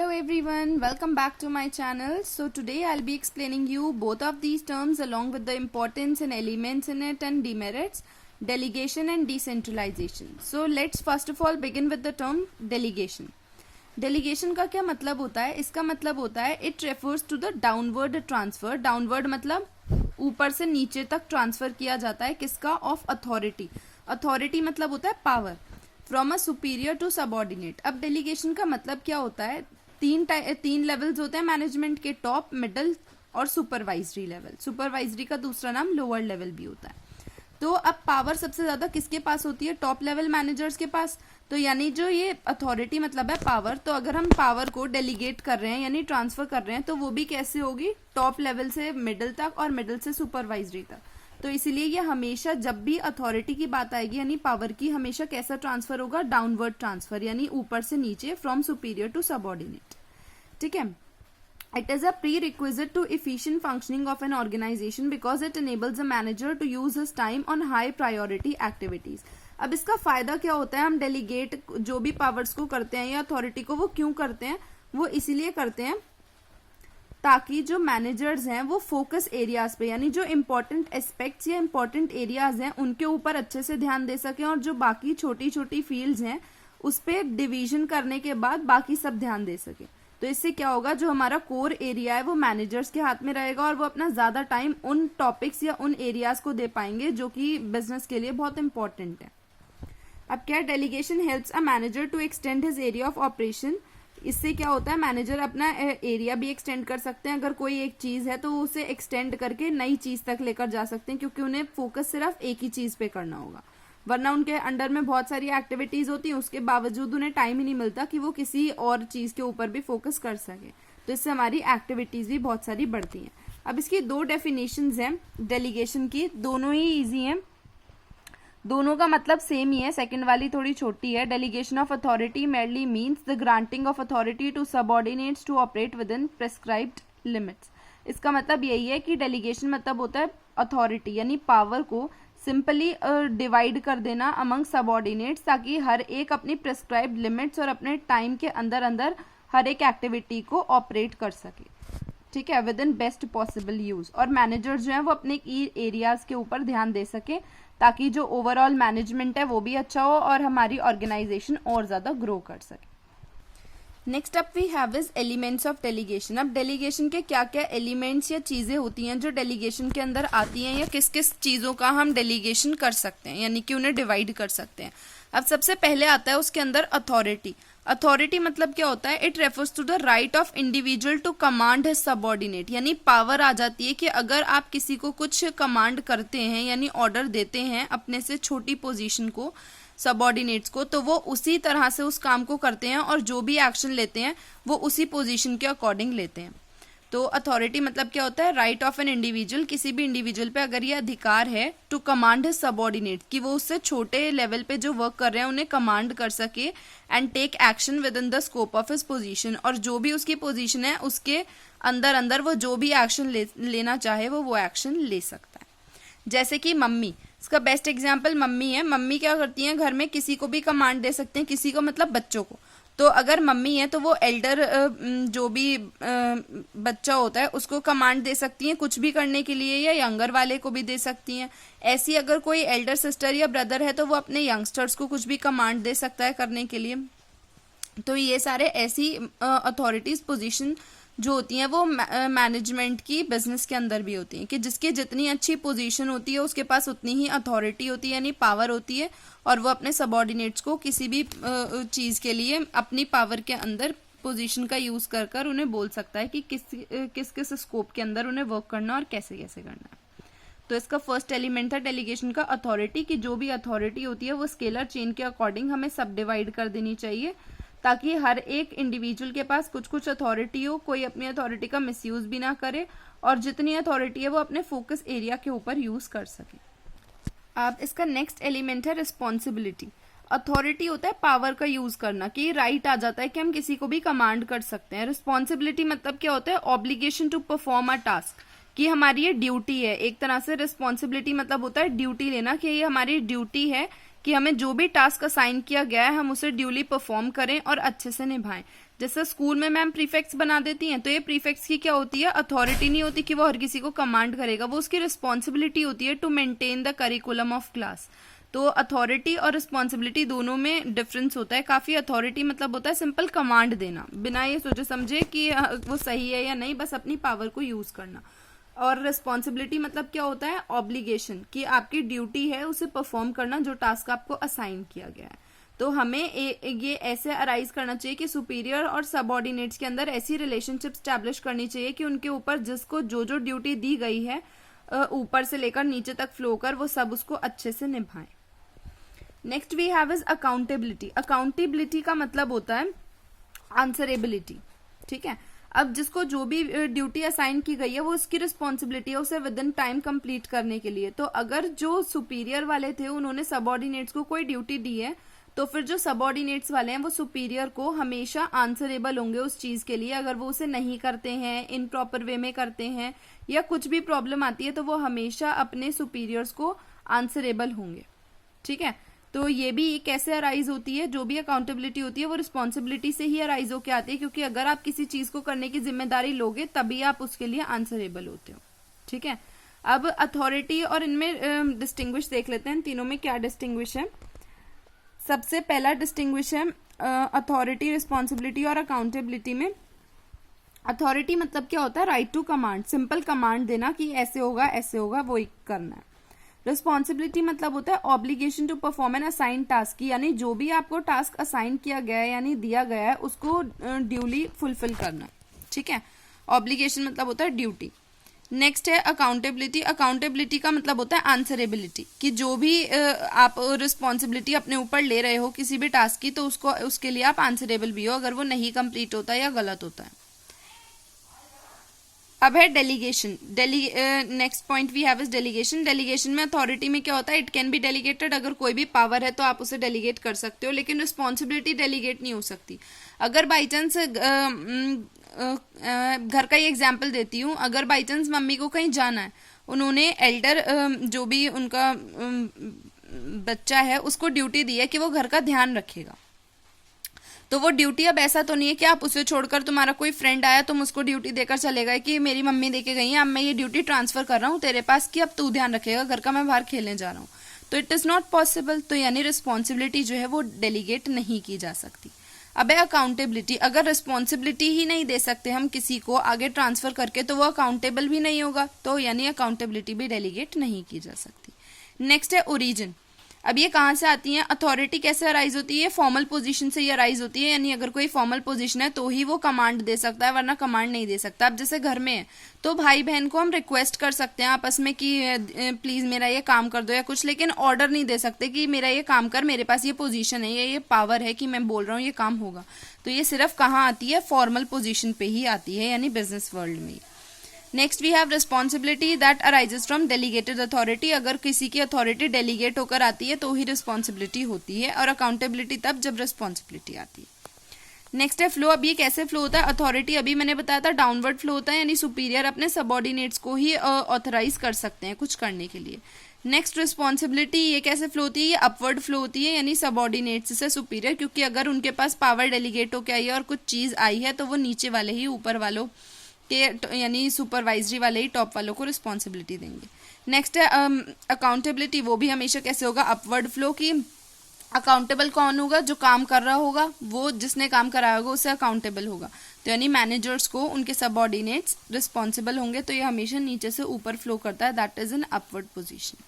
Hello everyone, welcome back to my channel. So today I'll be explaining you both of these terms along with the importance and elements in it and demerits, delegation and decentralization. So let's first of all begin with the term delegation. Delegation का क्या मतलब होता है? इसका मतलब होता है it refers to the downward transfer. Downward मतलब ऊपर से नीचे तक ट्रांसफर किया जाता है किसका? Of authority. अथॉरिटी मतलब होता है power from a superior to subordinate. अब डेलीगेशन का मतलब क्या होता है? तीन लेवल्स होते हैं मैनेजमेंट के, टॉप, मिडल और सुपरवाइजरी लेवल. सुपरवाइजरी का दूसरा नाम लोअर लेवल भी होता है. तो अब पावर सबसे ज्यादा किसके पास होती है? टॉप लेवल मैनेजर्स के पास. तो यानी जो ये अथॉरिटी मतलब है पावर, तो अगर हम पावर को डेलीगेट कर रहे हैं यानी ट्रांसफर कर रहे हैं तो वो भी कैसे होगी? टॉप लेवल से मिडिल तक और मिडिल से सुपरवाइजरी तक. तो इसीलिए ये हमेशा जब भी अथॉरिटी की बात आएगी यानी पावर की, हमेशा कैसा ट्रांसफर होगा? डाउनवर्ड ट्रांसफर, यानी ऊपर से नीचे, फ्रॉम सुपीरियर टू सबऑर्डिनेट. ठीक है. It is a prerequisite to efficient functioning of an organization because it enables a manager to use his time on high priority activities. अब इसका फायदा क्या होता है? हम डेलीगेट जो भी पावर्स को करते हैं या अथॉरिटी को, वो क्यों करते हैं? वो इसीलिए करते हैं ताकि जो मैनेजर्स हैं वो फोकस एरियाज पे यानी जो इंपॉर्टेंट एस्पेक्ट्स या इंपॉर्टेंट एरियाज हैं उनके ऊपर अच्छे से ध्यान दे सकें, और जो बाकी छोटी छोटी फील्ड्स हैं उस पर डिवीजन करने के बाद बाकी सब ध्यान दे सके. तो इससे क्या होगा? जो हमारा कोर एरिया है वो मैनेजर्स के हाथ में रहेगा और वो अपना ज्यादा टाइम उन टॉपिक्स या उन एरियाज को दे पाएंगे जो कि बिजनेस के लिए बहुत इंपॉर्टेंट है. अब क्या? Delegation helps a manager to extend his area of operation. इससे क्या होता है? मैनेजर अपना एरिया भी एक्सटेंड कर सकते हैं. अगर कोई एक चीज है तो उसे एक्सटेंड करके नई चीज तक लेकर जा सकते हैं, क्योंकि उन्हें फोकस सिर्फ एक ही चीज पे करना होगा. वरना उनके अंडर में बहुत सारी एक्टिविटीज होती हैं, उसके बावजूद उन्हें टाइम ही नहीं मिलता कि वो किसी और चीज के ऊपर भी फोकस कर सके. तो इससे हमारी एक्टिविटीज भी बहुत सारी बढ़ती हैं. अब इसकी दो डेफिनेशंस हैं डेलीगेशन की, दोनों ही इजी हैं, दोनों का मतलब सेम ही है. सेकंड वाली थोड़ी छोटी है. Delegation of authority merely means the granting of authority to subordinates to operate within prescribed limits. इसका मतलब यही है कि डेलीगेशन मतलब होता है अथॉरिटी यानी पावर को सिंपली डिवाइड कर देना अमंग सबऑर्डिनेट्स, ताकि हर एक अपनी प्रेस्क्राइब्ड लिमिट्स और अपने टाइम के अंदर अंदर हर एक एक्टिविटी को ऑपरेट कर सके. ठीक है, with in best possible use. और मैनेजर्स जो है वो अपने की एरियाज के ऊपर ध्यान दे सके ताकि जो ओवरऑल मैनेजमेंट है वो भी अच्छा हो और हमारी ऑर्गेनाइजेशन और ज्यादा ग्रो कर सके. Next up we have is elements of delegation. अब डेलीगेशन के क्या क्या एलिमेंट्स या चीजें होती हैं जो डेलीगेशन के अंदर आती हैं, या किस किस चीजों का हम डेलीगेशन कर सकते हैं यानी कि उन्हें डिवाइड कर सकते हैं. अब सबसे पहले आता है उसके अंदर अथॉरिटी. अथॉरिटी मतलब क्या होता है? It refers to the right of individual to command his subordinate. यानी पावर आ जाती है कि अगर आप किसी को कुछ कमांड करते हैं यानी ऑर्डर देते हैं अपने से छोटी पोजीशन को, सबऑर्डिनेट्स को, तो वो उसी तरह से उस काम को करते हैं और जो भी एक्शन लेते हैं वो उसी पोजीशन के अकॉर्डिंग लेते हैं. तो अथॉरिटी मतलब क्या होता है? राइट ऑफ एन इंडिविजुअल, किसी भी इंडिविजुअल पे अगर ये अधिकार है टू कमांड हिज सबऑर्डिनेट, कि वो उससे छोटे लेवल पे जो वर्क कर रहे हैं उन्हें कमांड कर सके, and take action within the scope of his position, और जो भी उसकी पोजीशन है उसके अंदर अंदर वो जो भी एक्शन लेना चाहे वो एक्शन ले सकता है. जैसे कि मम्मी, इसका बेस्ट एग्जाम्पल मम्मी है. मम्मी क्या करती हैं? घर में किसी को भी कमांड दे सकते हैं, किसी को मतलब बच्चों को. तो अगर मम्मी है तो वो एल्डर जो भी बच्चा होता है उसको कमांड दे सकती हैं कुछ भी करने के लिए, या यंगर वाले को भी दे सकती हैं. ऐसी अगर कोई एल्डर सिस्टर या ब्रदर है तो वो अपने यंगस्टर्स को कुछ भी कमांड दे सकता है करने के लिए. तो ये सारे ऐसी अथॉरिटीज पोजीशन जो होती हैं वो मैनेजमेंट की बिजनेस के अंदर भी होती हैं, कि जिसकी जितनी अच्छी पोजीशन होती है उसके पास उतनी ही अथॉरिटी होती है यानी पावर होती है, और वो अपने सबऑर्डिनेट्स को किसी भी चीज़ के लिए अपनी पावर के अंदर पोजीशन का यूज़ कर कर उन्हें बोल सकता है कि किस किस स्कोप के अंदर उन्हें वर्क करना और कैसे कैसे करना है. तो इसका फर्स्ट एलिमेंट था डेलीगेशन का अथॉरिटी, कि जो भी अथॉरिटी होती है वो स्केलर चेन के अकॉर्डिंग हमें सब डिवाइड कर देनी चाहिए, ताकि हर एक इंडिविजुअल के पास कुछ कुछ अथॉरिटी हो, कोई अपनी अथॉरिटी का मिसयूज भी ना करे, और जितनी अथॉरिटी है वो अपने फोकस एरिया के ऊपर यूज कर सके. अब इसका नेक्स्ट एलिमेंट है रिस्पॉन्सिबिलिटी. अथॉरिटी होता है पावर का यूज करना, कि राइट आ जाता है कि हम किसी को भी कमांड कर सकते हैं. रिस्पॉन्सिबिलिटी मतलब क्या होता है? Obligation to perform a task, कि हमारी ये ड्यूटी है. एक तरह से रिस्पॉन्सिबिलिटी मतलब होता है ड्यूटी लेना, कि ये हमारी ड्यूटी है कि हमें जो भी टास्क असाइन किया गया है हम उसे ड्यूली परफॉर्म करें और अच्छे से निभाएं. जैसे स्कूल में मैम प्रीफेक्ट्स बना देती हैं, तो ये प्रीफेक्ट्स की क्या होती है, अथॉरिटी नहीं होती कि वो हर किसी को कमांड करेगा, वो उसकी रिस्पॉन्सिबिलिटी होती है to maintain the curriculum of class. तो अथॉरिटी और रिस्पॉन्सिबिलिटी दोनों में डिफरेंस होता है काफी। अथॉरिटी मतलब होता है सिंपल कमांड देना, बिना ये सोचे समझे कि वो सही है या नहीं, बस अपनी पावर को यूज करना। और रिस्पॉन्सिबिलिटी मतलब क्या होता है, ऑब्लिगेशन, कि आपकी ड्यूटी है उसे परफॉर्म करना, जो टास्क आपको असाइन किया गया है। तो हमें ये ऐसे अराइज करना चाहिए कि सुपीरियर और सबऑर्डिनेट्स के अंदर ऐसी रिलेशनशिप स्टैब्लिश करनी चाहिए कि उनके ऊपर जिसको जो जो ड्यूटी दी गई है ऊपर से लेकर नीचे तक फ्लो कर, वो सब उसको अच्छे से निभाएं। Next we have is accountability. Accountability का मतलब होता है आंसरेबिलिटी, ठीक है। अब जिसको जो भी ड्यूटी असाइन की गई है वो उसकी रिस्पॉन्सिबिलिटी है उसे विद इन टाइम कंप्लीट करने के लिए। तो अगर जो सुपीरियर वाले थे उन्होंने सबऑर्डिनेट्स को कोई ड्यूटी दी है, तो फिर जो सबऑर्डिनेट्स वाले हैं वो सुपीरियर को हमेशा आंसरेबल होंगे उस चीज के लिए। अगर वो उसे नहीं करते हैं, इन प्रॉपर वे में करते हैं, या कुछ भी प्रॉब्लम आती है, तो वो हमेशा अपने सुपीरियर्स को आंसरेबल होंगे, ठीक है। तो ये भी कैसे अराइज होती है, जो भी अकाउंटेबिलिटी होती है वो रिस्पॉन्सिबिलिटी से ही अराइज होके आती है, क्योंकि अगर आप किसी चीज को करने की जिम्मेदारी लोगे तभी आप उसके लिए आंसरेबल होते हो, ठीक है। अब अथॉरिटी और इनमें डिस्टिंग्विश देख लेते हैं, तीनों में क्या डिस्टिंग्विश है। सबसे पहला डिस्टिंग्विश है अथॉरिटी, रिस्पॉन्सिबिलिटी और अकाउंटेबिलिटी में। अथॉरिटी मतलब क्या होता है, right to command, simple command देना कि ऐसे होगा ऐसे होगा, वो करना है। रिस्पॉन्सिबिलिटी मतलब होता है obligation to perform an assign task, यानी जो भी आपको टास्क असाइन किया गया है यानी दिया गया है उसको ड्यूली फुलफिल करना, ठीक है। ऑब्लिगेशन मतलब होता है ड्यूटी। नेक्स्ट है अकाउंटेबिलिटी। अकाउंटेबिलिटी का मतलब होता है आंसरेबिलिटी, कि जो भी आप रिस्पॉन्सिबिलिटी अपने ऊपर ले रहे हो किसी भी टास्क की, तो उसके लिए आप आंसरेबल भी हो अगर वो नहीं कंप्लीट होता है या गलत होता है। अब है delegation. Next point we have is delegation. Delegation में अथॉरिटी में क्या होता है, इट कैन बी डेलीगेटेड, अगर कोई भी पावर है तो आप उसे डेलीगेट कर सकते हो, लेकिन रिस्पॉन्सिबिलिटी डेलीगेट नहीं हो सकती। अगर बाई चांस घर का ही एग्जाम्पल देती हूँ, अगर बाई चांस मम्मी को कहीं जाना है, उन्होंने एल्डर जो भी उनका बच्चा है उसको ड्यूटी दी है कि वो घर का ध्यान रखेगा, तो वो ड्यूटी अब ऐसा तो नहीं है कि आप उसे छोड़कर तुम्हारा कोई फ्रेंड आया तुम उसको ड्यूटी देकर चले गए कि मेरी मम्मी देके गई है, अब मैं ये ड्यूटी ट्रांसफर कर रहा हूँ तेरे पास कि अब तू ध्यान रखेगा घर का, मैं बाहर खेलने जा रहा हूँ, तो इट इज नॉट पॉसिबल। तो यानी रिस्पॉन्सिबिलिटी जो है वो डेलीगेट नहीं की जा सकती। अब है अकाउंटेबिलिटी। अगर रिस्पॉन्सिबिलिटी ही नहीं दे सकते हम किसी को आगे ट्रांसफर करके, तो वो अकाउंटेबल भी नहीं होगा, तो यानी अकाउंटेबिलिटी भी डेलीगेट नहीं की जा सकती। नेक्स्ट है ओरिजिन। अब ये कहाँ से आती है, अथॉरिटी कैसे अराइज होती है, फॉर्मल पोजीशन से ये अराइज होती है, यानी अगर कोई फॉर्मल पोजीशन है तो ही वो कमांड दे सकता है, वरना कमांड नहीं दे सकता। अब जैसे घर में है तो भाई बहन को हम रिक्वेस्ट कर सकते हैं आपस में कि प्लीज मेरा ये काम कर दो या कुछ, लेकिन ऑर्डर नहीं दे सकते कि मेरा ये काम कर, मेरे पास ये पोजीशन है, ये पावर है कि मैं बोल रहा हूँ ये काम होगा। तो ये सिर्फ कहाँ आती है, फॉर्मल पोजीशन पे ही आती है, यानी बिजनेस वर्ल्ड में। Next we have responsibility that arises from delegated authority. अगर किसी की अथॉरिटी डेलीगेट होकर आती है तो ही रिस्पॉन्सिबिलिटी होती है, और अकाउंटेबिलिटी तब जब रिस्पॉन्सिबिलिटी आती है। नेक्स्ट है फ्लो। अब ये कैसे फ्लो होता है, अथॉरिटी अभी मैंने बताया था डाउनवर्ड फ्लो होता है, यानी सुपीरियर अपने सबऑर्डिनेट्स को ही ऑथराइज कर सकते हैं कुछ करने के लिए। नेक्स्ट रिस्पॉन्सिबिलिटी, ये कैसे फ्लो होती है, ये अपवर्ड फ्लो होती है, यानी सबऑर्डिनेट्स से सुपीरियर, क्योंकि अगर उनके पास पावर डेलीगेट होकर आई है और कुछ चीज आई है तो वो नीचे वाले ही ऊपर वालों के यानी सुपरवाइजरी वाले ही टॉप वालों को रिस्पॉन्सिबिलिटी देंगे। नेक्स्ट है अकाउंटेबिलिटी। वो भी हमेशा कैसे होगा, अपवर्ड फ्लो की। अकाउंटेबल कौन होगा, जो काम कर रहा होगा, वो जिसने काम कराया होगा उसे अकाउंटेबल होगा, तो यानी मैनेजर्स को उनके सबऑर्डिनेट्स रिस्पॉन्सिबल होंगे, तो ये हमेशा नीचे से ऊपर फ्लो करता है, that is an upward position.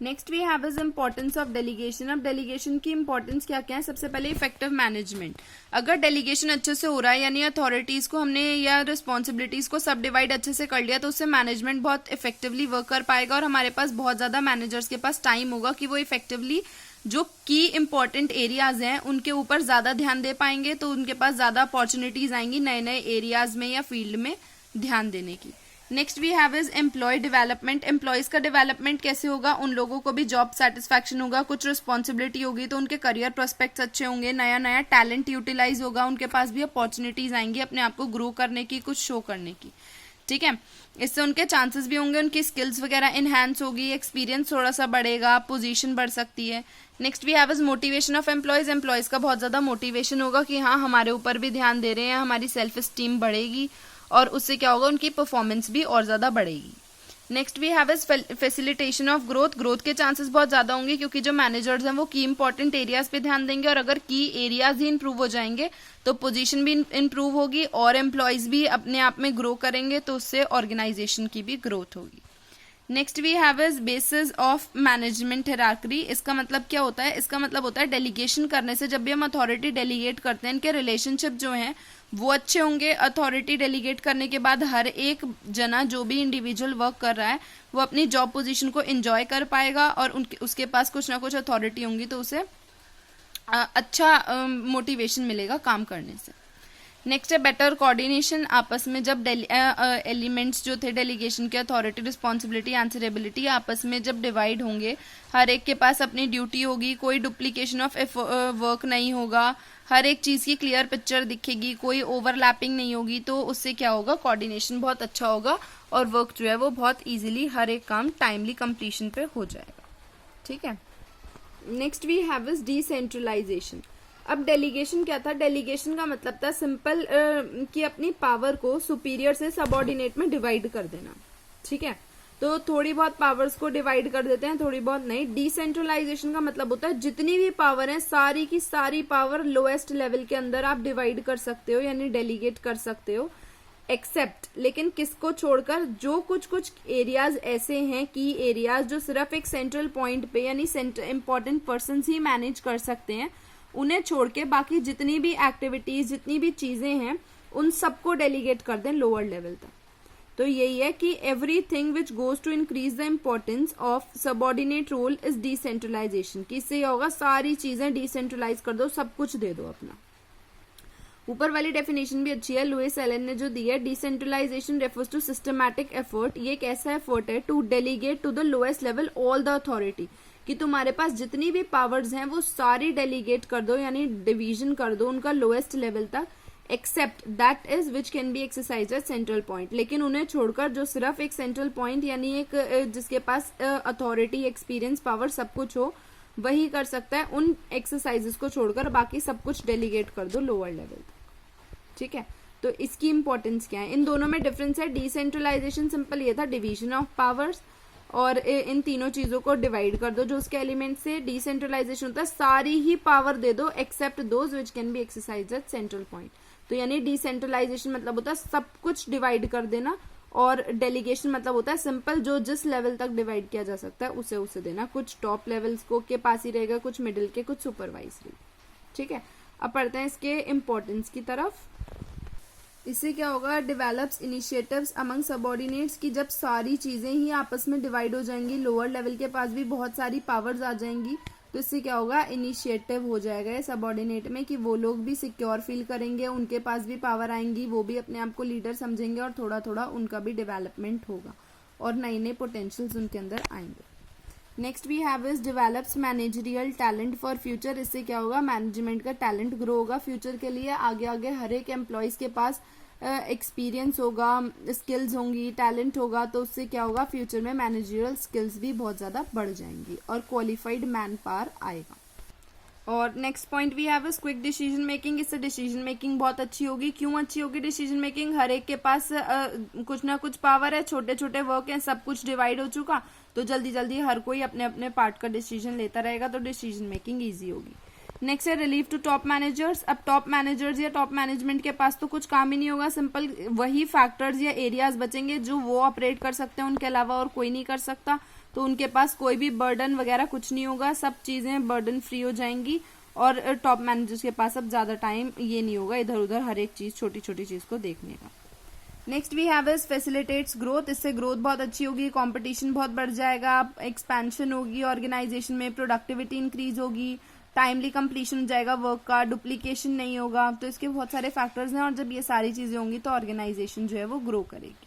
Next we have is importance of delegation. अब डेलीगेशन की इंपॉर्टेंस क्या क्या है, सबसे पहले इफेक्टिव मैनेजमेंट। अगर डेलीगेशन अच्छे से हो रहा है, यानी अथॉरिटीज को हमने या रिस्पॉन्सिबिलिटीज को सब डिवाइड अच्छे से कर लिया, तो उससे मैनेजमेंट बहुत इफेक्टिवली वर्क कर पाएगा, और हमारे पास बहुत ज्यादा मैनेजर्स के पास टाइम होगा कि वो इफेक्टिवली जो की इंपॉर्टेंट एरियाज हैं उनके ऊपर ज्यादा ध्यान दे पाएंगे, तो उनके पास ज्यादा अपॉर्चुनिटीज आएंगी नए नए एरियाज में या फील्ड में ध्यान देने की। Next we have is employ development. Employees का डेवलपमेंट कैसे होगा, उन लोगों को भी जॉब सेटिस्फैक्शन होगा, कुछ रिस्पॉन्सिबिलिटी होगी तो उनके करियर प्रोस्पेक्ट्स अच्छे होंगे, नया नया टैलेंट यूटिलाइज होगा, उनके पास भी अपॉर्चुनिटीज आएंगी अपने आप को ग्रो करने की, कुछ शो करने की। ठीक है। इससे उनके चांसेस भी होंगे, उनकी स्किल्स वगैरह इनहेंस होगी, एक्सपीरियंस थोड़ा सा बढ़ेगा, पोजीशन बढ़ सकती है। Next we have is motivation of employees. Employees का बहुत ज़्यादा मोटिवेशन होगा कि हाँ हमारे ऊपर भी ध्यान दे रहे हैं, हमारी सेल्फ स्टीम बढ़ेगी और उससे क्या होगा, उनकी परफॉर्मेंस भी और ज़्यादा बढ़ेगी। Next we have is facilitation of growth. Growth के चांसेस बहुत ज़्यादा होंगे क्योंकि जो मैनेजर्स हैं वो की इंपॉर्टेंट एरियाज पे ध्यान देंगे और अगर की एरियाज ही इंप्रूव हो जाएंगे तो पोजीशन भी इंप्रूव होगी और एम्प्लॉयज भी अपने आप में ग्रो करेंगे, तो उससे ऑर्गेनाइजेशन की भी ग्रोथ होगी। Next we have is basis of management hierarchy. इसका मतलब क्या होता है, इसका मतलब होता है डेलीगेशन करने से जब भी हम अथॉरिटी डेलीगेट करते हैं इनके रिलेशनशिप जो हैं वो अच्छे होंगे। अथॉरिटी डेलीगेट करने के बाद हर एक जना जो भी इंडिविजुअल वर्क कर रहा है वो अपनी जॉब पोजीशन को एंजॉय कर पाएगा और उसके पास कुछ ना कुछ अथॉरिटी होंगी तो उसे अच्छा मोटिवेशन मिलेगा काम करने से। नेक्स्ट है बेटर कोऑर्डिनेशन। आपस में जब एलिमेंट्स जो थे डेलीगेशन के, अथॉरिटी, रिस्पॉन्सिबिलिटी, आंसरेबिलिटी, आपस में जब डिवाइड होंगे, हर एक के पास अपनी ड्यूटी होगी, कोई डुप्लीकेशन ऑफ वर्क नहीं होगा, हर एक चीज़ की क्लियर पिक्चर दिखेगी, कोई ओवरलैपिंग नहीं होगी, तो उससे क्या होगा, कोऑर्डिनेशन बहुत अच्छा होगा और वर्क जो है वो बहुत ईजिली हर एक काम टाइमली कंप्लीशन पे हो जाएगा। ठीक है। Next we have is decentralisation. अब डेलीगेशन क्या था, डेलीगेशन का मतलब था सिंपल कि अपनी पावर को सुपीरियर से सबऑर्डिनेट में डिवाइड कर देना। ठीक है, तो थोड़ी बहुत पावर्स को डिवाइड कर देते हैं, थोड़ी बहुत नहीं। डिसेंट्रलाइजेशन का मतलब होता है जितनी भी पावर है सारी की सारी पावर लोएस्ट लेवल के अंदर आप डिवाइड कर सकते हो, यानी डेलीगेट कर सकते हो, एक्सेप्ट, लेकिन किसको छोड़कर, जो कुछ कुछ एरियाज ऐसे हैं की एरियाज जो सिर्फ एक सेंट्रल पॉइंट पे यानी इंपॉर्टेंट पर्सन ही मैनेज कर सकते हैं, उन्हें छोड़ के बाकी जितनी भी एक्टिविटीज, जितनी भी चीजें हैं उन सबको डेलीगेट कर दें लोअर लेवल तक। तो यही है कि everything which goes to increase the importance of subordinate role is decentralisation. कि इससे होगा सारी चीजें डिसेंट्रलाइज कर दो, सब कुछ दे दो अपना। ऊपर वाली डेफिनेशन भी अच्छी है, लुइस एलन ने जो दी है, decentralisation refers to systematic effort. ये एक ऐसा एफर्ट है to delegate to the lowest level all the authority, कि तुम्हारे पास जितनी भी पावर्स हैं वो सारी डेलीगेट कर दो, यानी डिवीजन कर दो उनका लोएस्ट लेवल तक, except that is which can be exercise at central point. लेकिन उन्हें छोड़कर जो सिर्फ एक सेंट्रल पॉइंट यानी एक जिसके पास अथॉरिटी, एक्सपीरियंस, पावर सब कुछ हो वही कर सकता है। उन एक्सरसाइजेस को छोड़कर बाकी सब कुछ डेलीगेट कर दो लोअर लेवल तक। ठीक है, तो इसकी इंपॉर्टेंस क्या है, इन दोनों में डिफरेंस है। डिसेंट्रलाइजेशन सिंपल ये था, डिवीजन ऑफ पावर्स, और इन तीनों चीजों को डिवाइड कर दो जो उसके एलिमेंट से। डिसेंट्रलाइजेशन होता है सारी ही पावर दे दो except those which can be exercise at central point. तो यानी डिसेंट्रलाइजेशन मतलब होता है सब कुछ डिवाइड कर देना, और डेलीगेशन मतलब होता है सिंपल जो जिस लेवल तक डिवाइड किया जा सकता है उसे उसे देना। कुछ टॉप लेवल्स को के पास ही रहेगा, कुछ मिडिल के, कुछ सुपरवाइजरी। ठीक है, अब पढ़ते हैं इसके इम्पोर्टेंस की तरफ। इससे क्या होगा, डेवलप्स इनिशिएटिव्स अमंग सबऑर्डिनेट्स, की जब सारी चीजें ही आपस में डिवाइड हो जाएंगी, लोअर लेवल के पास भी बहुत सारी पावर्स आ जाएंगी, तो इससे क्या होगा, इनिशिएटिव हो जाएगा सबऑर्डिनेट में कि वो लोग भी सिक्योर फील करेंगे, उनके पास भी पावर आएंगी, वो भी अपने आप को लीडर समझेंगे और थोड़ा थोड़ा उनका भी डेवलपमेंट होगा और नए नए पोटेंशियल्स उनके अंदर आएंगे। Next we have is develops managerial talent for future. इससे क्या होगा, मैनेजमेंट का टैलेंट ग्रो होगा फ्यूचर के लिए। आगे आगे हर एक एम्प्लॉयज के पास एक्सपीरियंस होगा, स्किल्स होंगी, टैलेंट होगा, तो उससे क्या होगा, फ्यूचर में मैनेजरियल स्किल्स भी बहुत ज़्यादा बढ़ जाएंगी और क्वालिफाइड मैन पावर आएगा। और next point we have is quick decision making. इससे डिसीजन मेकिंग बहुत अच्छी होगी। क्यों अच्छी होगी डिसीजन मेकिंग, हर एक के पास कुछ ना कुछ पावर है, छोटे छोटे वर्क हैं, सब कुछ डिवाइड हो चुका, तो जल्दी जल्दी हर कोई अपने अपने पार्ट का डिसीजन लेता रहेगा, तो डिसीजन मेकिंग ईजी होगी। नेक्स्ट है रिलीफ टू टॉप मैनेजर्स। अब टॉप मैनेजर्स या टॉप मैनेजमेंट के पास तो कुछ काम ही नहीं होगा, सिंपल वही फैक्टर्स या एरियाज बचेंगे जो वो ऑपरेट कर सकते हैं, उनके अलावा और कोई नहीं कर सकता, तो उनके पास कोई भी बर्डन वगैरह कुछ नहीं होगा, सब चीजें बर्डन फ्री हो जाएंगी और टॉप मैनेजर्स के पास अब ज्यादा टाइम ये नहीं होगा इधर उधर हर एक चीज, छोटी छोटी चीज को देखने का। Next we have is facilitates growth. इससे ग्रोथ बहुत अच्छी होगी, कंपटीशन बहुत बढ़ जाएगा, एक्सपेंशन होगी ऑर्गेनाइजेशन में, प्रोडक्टिविटी इंक्रीज होगी, टाइमली कंप्लीशन हो जाएगा वर्क का, डुप्लीकेशन नहीं होगा, तो इसके बहुत सारे फैक्टर्स हैं और जब ये सारी चीजें होंगी तो ऑर्गेनाइजेशन जो है वो ग्रो करेगी।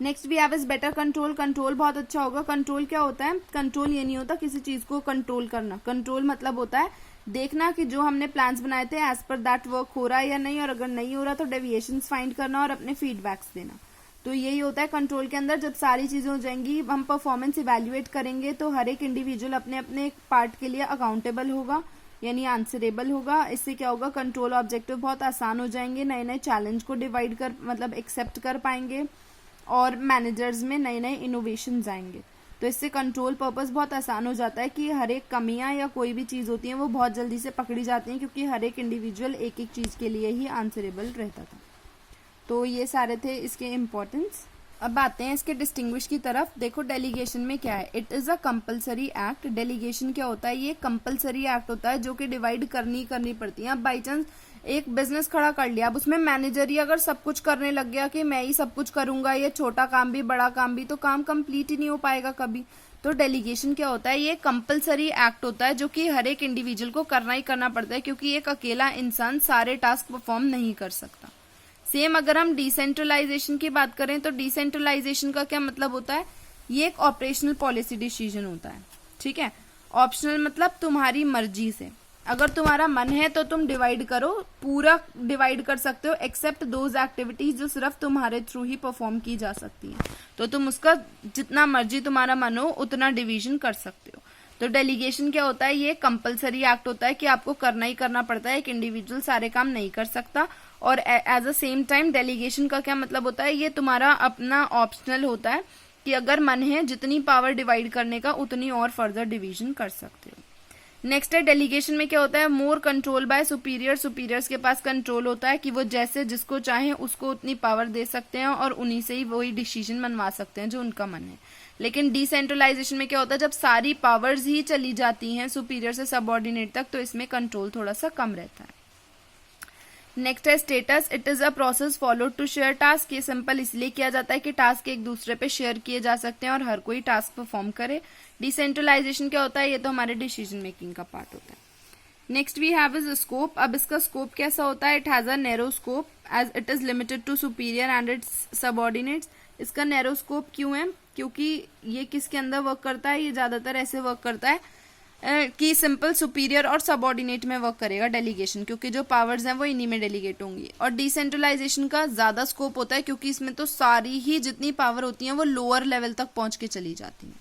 Next we have is better control. Control बहुत अच्छा होगा। कंट्रोल क्या होता है, कंट्रोल ये नहीं होता किसी चीज को कंट्रोल करना, कंट्रोल मतलब होता है देखना कि जो हमने प्लान्स बनाए थे एज पर दैट वर्क हो रहा है या नहीं, और अगर नहीं हो रहा तो डेविएशंस फाइंड करना और अपने फीडबैक्स देना। तो यही होता है कंट्रोल के अंदर। जब सारी चीजें हो जाएंगी, हम परफॉर्मेंस इवेल्युएट करेंगे, तो हर एक इंडिविजुअल अपने अपने पार्ट के लिए अकाउंटेबल होगा, यानी आंसरेबल होगा। इससे क्या होगा, कंट्रोल ऑब्जेक्टिव बहुत आसान हो जाएंगे, नए नए चैलेंज को डिवाइड कर मतलब एक्सेप्ट कर पाएंगे, और मैनेजर्स में नए नए इनोवेशंस आएंगे। तो इससे कंट्रोल पर्पस बहुत आसान हो जाता है कि हर एक कमियां या कोई भी चीज़ होती है वो बहुत जल्दी से पकड़ी जाती हैं, क्योंकि हर एक इंडिविजुअल एक एक चीज़ के लिए ही आंसरेबल रहता था। तो ये सारे थे इसके इम्पोर्टेंस। अब आते हैं इसके डिस्टिंग्विश की तरफ। देखो डेलीगेशन में क्या है, it is a compulsory act. Delegation क्या होता है, ये कंपलसरी एक्ट होता है जो कि डिवाइड करनी पड़ती है। अब बाई चांस एक बिजनेस खड़ा कर लिया, अब उसमें मैनेजर ही अगर सब कुछ करने लग गया कि मैं ही सब कुछ करूंगा, ये छोटा काम भी बड़ा काम भी, तो काम कंप्लीट ही नहीं हो पाएगा कभी। तो डेलीगेशन क्या होता है, ये कंपलसरी एक्ट होता है जो कि हर एक इंडिविजुअल को करना ही करना पड़ता है, क्योंकि एक अकेला इंसान सारे टास्क परफॉर्म नहीं कर सकता। सेम अगर हम डिसेंट्रलाइजेशन की बात करें तो डिसेंट्रलाइजेशन का क्या मतलब होता है, ये एक ऑपरेशनल पॉलिसी डिसीजन होता है, ठीक है। ऑप्शनल मतलब तुम्हारी मर्जी से, अगर तुम्हारा मन है तो तुम डिवाइड करो, पूरा डिवाइड कर सकते हो, एक्सेप्ट दोज एक्टिविटीज जो सिर्फ तुम्हारे थ्रू ही परफॉर्म की जा सकती है, तो तुम उसका जितना मर्जी तुम्हारा मन हो उतना डिवीजन कर सकते हो। तो डेलीगेशन क्या होता है, ये कंपलसरी एक्ट होता है कि आपको करना ही करना पड़ता है, एक इंडिविजुअल सारे काम नहीं कर सकता। और as a same time delegation का क्या मतलब होता है, ये तुम्हारा अपना ऑप्शनल होता है कि अगर मन है जितनी पावर डिवाइड करने का उतनी और फर्दर डिवीजन कर सकते हो। नेक्स्ट है डेलीगेशन में क्या होता है, more control by superior. Superiors के पास कंट्रोल होता है कि वो जैसे जिसको चाहे उसको उतनी पावर दे सकते हैं और उन्हीं से ही वही डिसीजन मनवा सकते हैं जो उनका मन है। लेकिन डिसेंट्रलाइजेशन में क्या होता है, जब सारी पावर्स ही चली जाती हैं सुपीरियर से सबऑर्डिनेट तक, तो इसमें कंट्रोल थोड़ा सा कम रहता है। नेक्स्ट है status, it is a process followed to share task. ये सिंपल इसलिए किया जाता है कि टास्क एक दूसरे पे शेयर किए जा सकते हैं और हर कोई टास्क परफॉर्म करे। डिसेंट्रलाइजेशन क्या होता है, ये तो हमारे डिसीजन मेकिंग का पार्ट होता है। Next we have is scope. अब इसका स्कोप कैसा होता है, it has a narrow scope as it is limited to superior and its subordinates. इसका नैरो स्कोप क्यों है, क्योंकि ये किसके अंदर वर्क करता है, ये ज्यादातर ऐसे वर्क करता है कि सिंपल सुपीरियर और सबऑर्डिनेट में वर्क करेगा डेलीगेशन, क्योंकि जो पावर्स हैं वो इन्हीं में डेलीगेट होंगी। और डिसेंट्रलाइजेशन का ज्यादा स्कोप होता है क्योंकि इसमें तो सारी ही जितनी पावर होती हैं वो लोअर लेवल तक पहुंच के चली जाती हैं।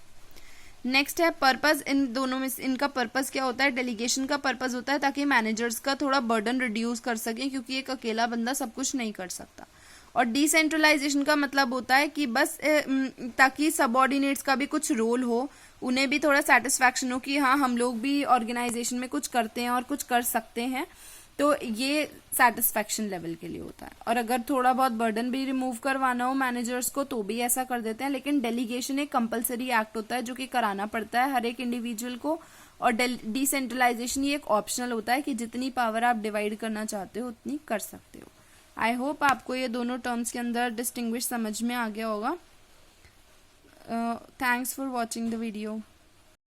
नेक्स्ट है पर्पस। इन दोनों में इनका पर्पस क्या होता है, डेलीगेशन का पर्पस होता है ताकि मैनेजर्स का थोड़ा बर्डन रिड्यूस कर सकें, क्योंकि एक अकेला बंदा सब कुछ नहीं कर सकता। और डिसेंट्रलाइजेशन का मतलब होता है कि बस ताकि सबऑर्डिनेट्स का भी कुछ रोल हो, उन्हें भी थोड़ा सेटिस्फैक्शन हो कि हाँ हम लोग भी ऑर्गेनाइजेशन में कुछ करते हैं और कुछ कर सकते हैं, तो ये सेटिस्फैक्शन लेवल के लिए होता है। और अगर थोड़ा बहुत बर्डन भी रिमूव करवाना हो मैनेजर्स को तो भी ऐसा कर देते हैं, लेकिन डेलीगेशन एक कंपलसरी एक्ट होता है जो कि कराना पड़ता है हर एक इंडिविजुअल को। और डिसेंट्रलाइजेशन ये एक ऑप्शनल होता है कि जितनी पावर आप डिवाइड करना चाहते हो उतनी कर सकते हो। आई होप आपको ये दोनों टर्म्स के अंदर डिस्टिंग्विश समझ में आ गया होगा। Thanks for watching the video.